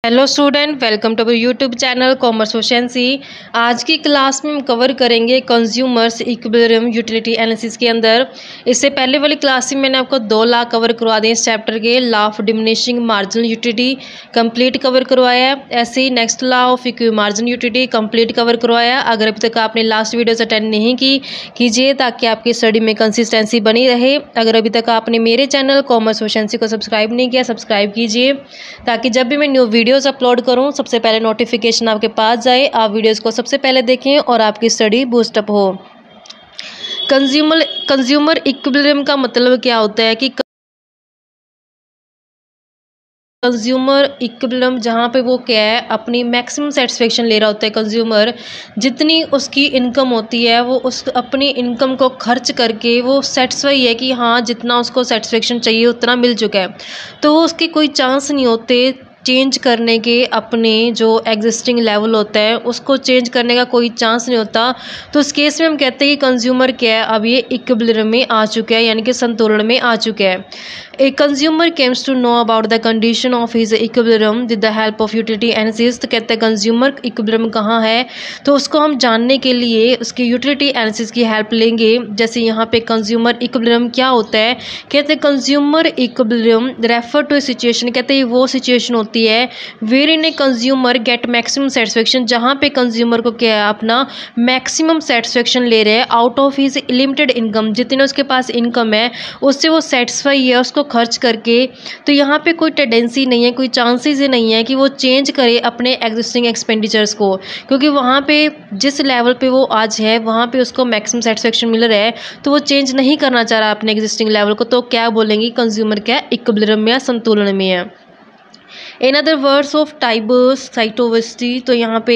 Hello student, welcome to YouTube channel commerce ओशेंसी। आज की क्लास में हम कवर करेंगे कंज्यूमर्स इक्विलिब्रियम यूटिलिटी एनालिसिस के अंदर। इससे पहले वाली क्लास में मैंने आपको 2 लॉ कवर करवा दिए इस चैप्टर के। Law of diminishing marginal utility complete cover करवाया है। ऐसे ही next law of equilibrium marginal utility complete cover करवाया। अगर अभी तक आपने लास्ट वीडियोस अटेंड नहीं कीजिए ताकि आपकी स्टडी में कंसिस्टेंसी बनी रहे। अगर अभी तक आपने मेरे चैनल कॉमर्स ओशेंसी को सब्सक्राइब नहीं किया, सब्सक्राइब कीजिए ताकि जब भी मैं न्यू वीडियोस अपलोड करूं सबसे पहले नोटिफिकेशन आपके पास जाए, आप वीडियोस को सबसे पहले देखें और आपकी स्टडी बूस्टअप हो। कंज्यूमर इक्विलिब्रियम का मतलब क्या होता है कि कंज्यूमर इक्विलिब्रियम जहाँ पे वो क्या है, अपनी मैक्सिमम सेटिस्फेक्शन ले रहा होता है। कंज्यूमर जितनी उसकी इनकम होती है वो उस अपनी इनकम को खर्च करके वो सेटिस्फाई है कि हाँ जितना उसको सेटिस्फेक्शन चाहिए उतना मिल चुका है, तो वो उसके कोई चांस नहीं होते चेंज करने के। अपने जो एग्जिस्टिंग लेवल होता है उसको चेंज करने का कोई चांस नहीं होता। तो उस केस में हम कहते हैं कि कंज्यूमर क्या है, अब ये इक्विलिब्रियम में आ चुका है, यानी कि संतुलन में आ चुका है। A consumer comes to know about the condition of his equilibrium with the help of utility analysis. तो कहते हैं कंज्यूमर इक्विलिब्रियम कहाँ है, तो उसको हम जानने के लिए उसकी यूटिलिटी एनालिसिस की हेल्प लेंगे। जैसे यहाँ पे कंज्यूमर इक्विलिब्रियम क्या होता है, कहते हैं consumer equilibrium refer to a situation. कहते हैं वो सिचुएशन होती है wherein a consumer get maximum satisfaction, जहाँ पे कंज्यूमर को क्या है अपना मैक्सिमम सेटिस्फेक्शन ले रहे हैं out of his limited income. जितने उसके पास इनकम है उससे वो सेटिस्फाई है उसको खर्च करके। तो यहाँ पे कोई टेंडेंसी नहीं है, कोई चांसेस ही नहीं है कि वो चेंज करे अपने एग्जिस्टिंग एक्सपेंडिचर्स को, क्योंकि वहाँ पे जिस लेवल पे वो आज है वहाँ पे उसको मैक्सिमम सेटिस्फेक्शन मिल रहा है, तो वो चेंज नहीं करना चाह रहा अपने एग्जिस्टिंग लेवल को। तो क्या बोलेंगे, कंज्यूमर क्या इक्विलिब्रियम में या संतुलन में है। इन अदर वर्ड्स ऑफ टाइबर्स साइटोवेस्टी, तो यहाँ पे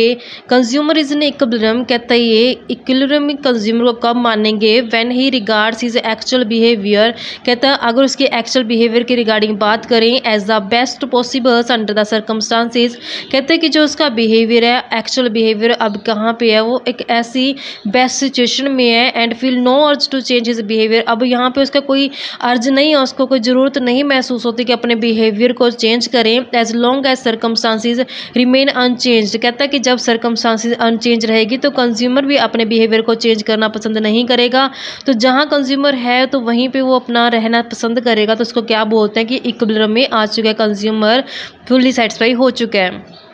कंज्यूमर इज इन इक्विलिब्रियम। कहता है ये इक्विलिब्रियम में कंज्यूमर को कब मानेंगे, when he regards his actual behaviour. कहता है अगर उसके एक्चुअल बिहेवियर की रिगार्डिंग बात करें as the best possibles under the circumstances. कहते हैं कि जो उसका बिहेवियर है, एक्चुअल बिहेवियर अब कहाँ पे है, वो एक ऐसी बेस्ट सिचुएशन में है and feel no urge to change his behaviour. अब यहाँ पे उसका कोई अर्ज नहीं है, उसको कोई ज़रूरत नहीं महसूस होती कि अपने बिहेवियर को चेंज करें as long as circumstances remain unchanged. कहता है कि जब सर्कमस्टांसेस अनचेंज रहेगी तो कंज्यूमर भी अपने बिहेवियर को चेंज करना पसंद नहीं करेगा। तो जहाँ कंज्यूमर है तो वहीं पे वो अपना रहना पसंद करेगा। तो उसको क्या बोलते हैं कि इक्विलिब्रियम में आ चुका है, कंज्यूमर फुल्ली सेटिस्फाई हो चुका है।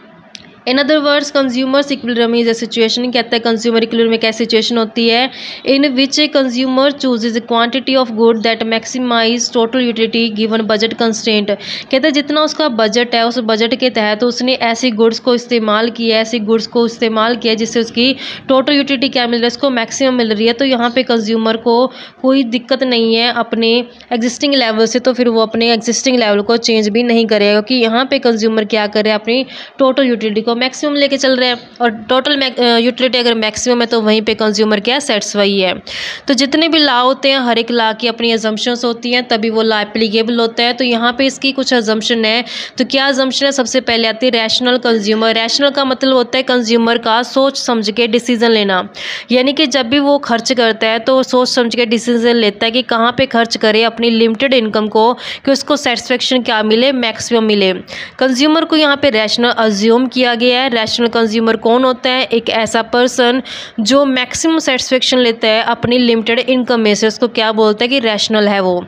In other words consumers equilibrium is a situation. कहता है कंज्यूमर इक्विलिब्रियम में क्या सिचुएशन होती है, in which a consumer chooses a quantity of good that maximize total utility given budget constraint. कहता है जितना उसका बजट है उस बजट के तहत उसने ऐसी गुड्स को इस्तेमाल किया, ऐसी गुड्स को इस्तेमाल किया जिससे उसकी टोटल यूटिलिटी क्या मिल रही है, उसको मैक्सिमम मिल रही है। तो यहाँ पे कंज्यूमर को कोई दिक्कत नहीं है अपने एग्जिस्टिंग लेवल से, तो फिर वो अपने एग्जिस्टिंग लेवल को चेंज भी नहीं करेगा, क्योंकि यहाँ पे कंज्यूमर क्या करे, अपनी टोटल यूटिलिटी को मैक्सिमम लेके चल रहे हैं। और टोटल यूटिलिटी अगर मैक्सिमम है तो वहीं पे कंज्यूमर क्या सेटिस्फाई है। तो जितने भी लॉ होते हैं हर एक लॉ की अपनी अजम्पशंस होती हैं, तभी वो लॉ एप्लीकेबल होता है। तो यहाँ पे इसकी कुछ अजम्पशन है। तो क्या अजम्पशन है, सबसे पहले आती है रैशनल कंज्यूमर। रैशनल का मतलब होता है कंज्यूमर का सोच समझ के डिसीजन लेना, यानी कि जब भी वो खर्च करता है तो सोच समझ के डिसीजन लेता है कि कहाँ पे खर्च करे अपनी लिमिटेड इनकम को, कि उसको सेटिस्फेक्शन क्या मिले, मैक्सिमम मिले। कंज्यूमर को यहाँ पे रैशनल अज्यूम किया गया है। रैशनल कंज्यूमर कौन होता है, एक ऐसा पर्सन जो मैक्सिमम सेटिस्फेक्शन लेता है अपनी लिमिटेड इनकम में से, उसको क्या बोलता है कि रैशनल है वो।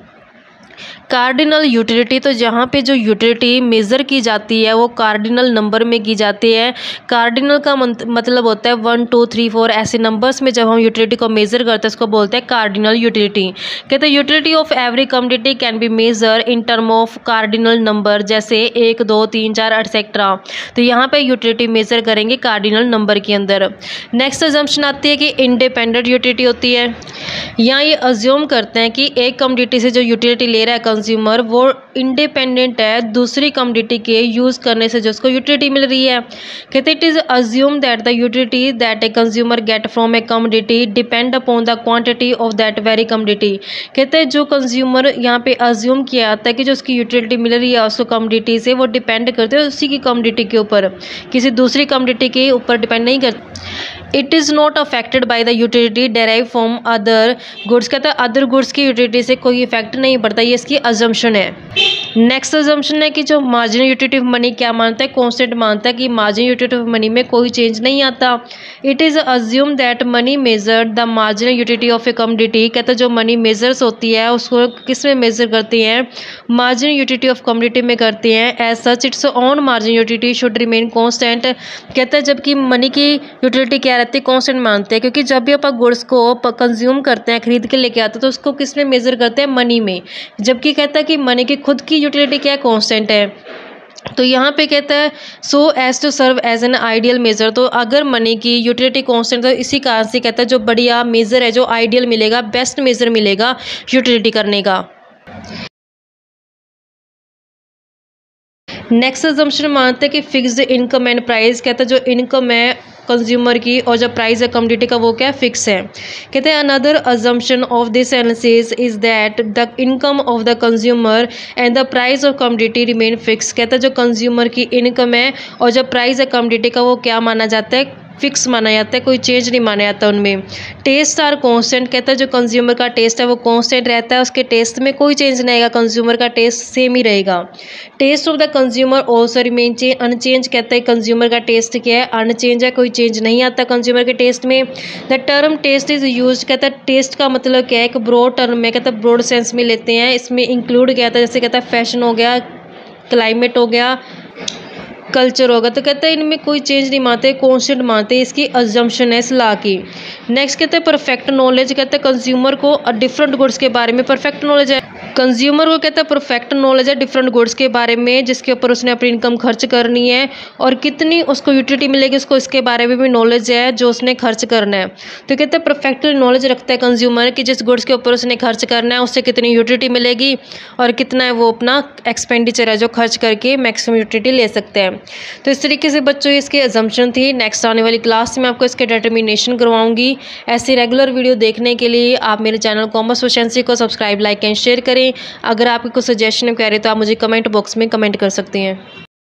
कार्डिनल यूटिलिटी, तो जहाँ पे जो यूटिलिटी मेज़र की जाती है वो कार्डिनल नंबर में की जाती है। कार्डिनल का मतलब होता है 1 2 3 4 ऐसे नंबर्स में जब हम यूटिलिटी को मेज़र करते हैं उसको बोलते हैं कार्डिनल यूटिलिटी। कहते हैं utility of every commodity can be measure in term of cardinal number, जैसे 1 2 3 4 एटसेट्रा। तो यहाँ पे यूटिलिटी मेज़र करेंगे कार्डिनल नंबर के अंदर। नेक्स्ट अजम्पशन आती है कि इंडिपेंडेंट यूटिलिटी होती है। यहाँ ये अज्यूम करते हैं कि एक कमोडिटी से जो यूटिलिटी ले रहा है कंज्यूमर वो इंडिपेंडेंट है दूसरी कमोडिटी के यूज़ करने से जो उसको यूटिलिटी मिल रही है। कहते it is assume that the utility that A consumer get from A commodity depend upon the quantity of that very commodity. कहते हैं जो कंज्यूमर यहाँ पे अज्यूम किया जाता है कि जो उसकी यूटिलिटी मिल रही है उसको कमोडिटी से, वो डिपेंड करते हैं उसी की कमोडिटी के ऊपर, किसी दूसरी कमोडिटी के ऊपर डिपेंड नहीं करते। It is not affected by the utility derive from other goods. कहता है अदर गुड्स की यूटिलिटी से कोई इफेक्ट नहीं पड़ता, ये इसकी अजम्पशन है। नेक्स्ट अजम्पशन है कि जो मार्जिनल यूटिलिटी ऑफ मनी क्या मानता है, कॉन्स्टेंट मानता है कि मार्जिनल यूटिलिटी ऑफ मनी में कोई चेंज नहीं आता। It is assume that money measure the marginal utility of A commodity. कहता है जो मनी मेजर्स होती है उसको किस में मेजर करते हैं, मार्जिनल यूटिलिटी ऑफ कमोडिटी में करते हैं। As such its on marginal utility should remain constant. कहता है जबकि मनी की यूटिलिटी क्या रहती है, कॉन्स्टेंट मानते हैं, क्योंकि जब भी आप गुड्स को कंज्यूम करते हैं, खरीद के लेके आते हैं, तो उसको किस में मेजर करते हैं, मनी में। जबकि कहता है कि मनी की खुद की यूटिलिटी क्या है, कांस्टेंट है। तो यहाँ पे कहता है so as to serve as an ideal measure. तो अगर मनी की यूटिलिटी कांस्टेंट, तो इसी कारण से कहता है जो बढ़िया मेजर है, जो आइडियल मिलेगा, बेस्ट मेजर मिलेगा यूटिलिटी करने का। नेक्स्ट अजम्पशन मानते हैं कि फिक्स्ड इनकम एंड प्राइस। कहता है जो इनकम है कंज्यूमर की और जो प्राइस है कमोडिटी का वो क्या फिक्स है। कहते हैं another assumption of this analysis is that the income of the consumer and the price of commodity remain fix. कहता है जो कंज्यूमर की इनकम है और जो प्राइस है कमोडिटी का वो क्या माना जाता है, फिक्स माना जाता है, कोई चेंज नहीं माना जाता उनमें। Taste are constant. कहता है जो कंज्यूमर का टेस्ट है वो कांस्टेंट रहता है, उसके टेस्ट में कोई चेंज नहीं आएगा, कंज्यूमर का टेस्ट सेम ही रहेगा। Taste of the consumer also remain unchange. कहता है कंज्यूमर का टेस्ट क्या है, अनचेंज है, कोई चेंज नहीं आता कंज्यूमर के टेस्ट में। The term taste is use. कहता है टेस्ट का मतलब क्या है, एक ब्रॉड टर्म है, कहता है ब्रॉड सेंस में लेते हैं, इसमें इंक्लूड क्या था, जैसे कहता है फैशन हो गया, क्लाइमेट हो गया, कल्चर होगा। तो कहते हैं इनमें कोई चेंज नहीं मानते, कॉन्स्टेंट मानते, इसकी अजम्पशन है इस लॉ की। नेक्स्ट कहते हैं परफेक्ट नॉलेज। कहते हैं कंज्यूमर को डिफरेंट गुड्स के बारे में परफेक्ट नॉलेज है। कंज्यूमर को कहता है परफेक्ट नॉलेज है डिफरेंट गुड्स के बारे में, जिसके ऊपर उसने अपनी इनकम खर्च करनी है और कितनी उसको यूटिलिटी मिलेगी, उसको इसके बारे में भी नॉलेज है जो उसने खर्च करना है। तो कहते हैं परफेक्ट नॉलेज रखता है कंज्यूमर कि जिस गुड्स के ऊपर उसने खर्च करना है उससे कितनी यूटिलिटी मिलेगी और कितना है वो अपना एक्सपेंडिचर है जो खर्च करके मैक्सिमम यूटिलिटी ले सकते हैं। तो इस तरीके से बच्चों इसकी अजम्पशन थी। नेक्स्ट आने वाली क्लास में आपको इसके डिटर्मिनेशन करवाऊंगी। ऐसी रेगुलर वीडियो देखने के लिए आप मेरे चैनल कॉमर्स प्रोficiency को सब्सक्राइब, लाइक एंड शेयर करें। अगर आपके कुछ सजेशन कह रहे तो आप मुझे कमेंट बॉक्स में कमेंट कर सकते हैं।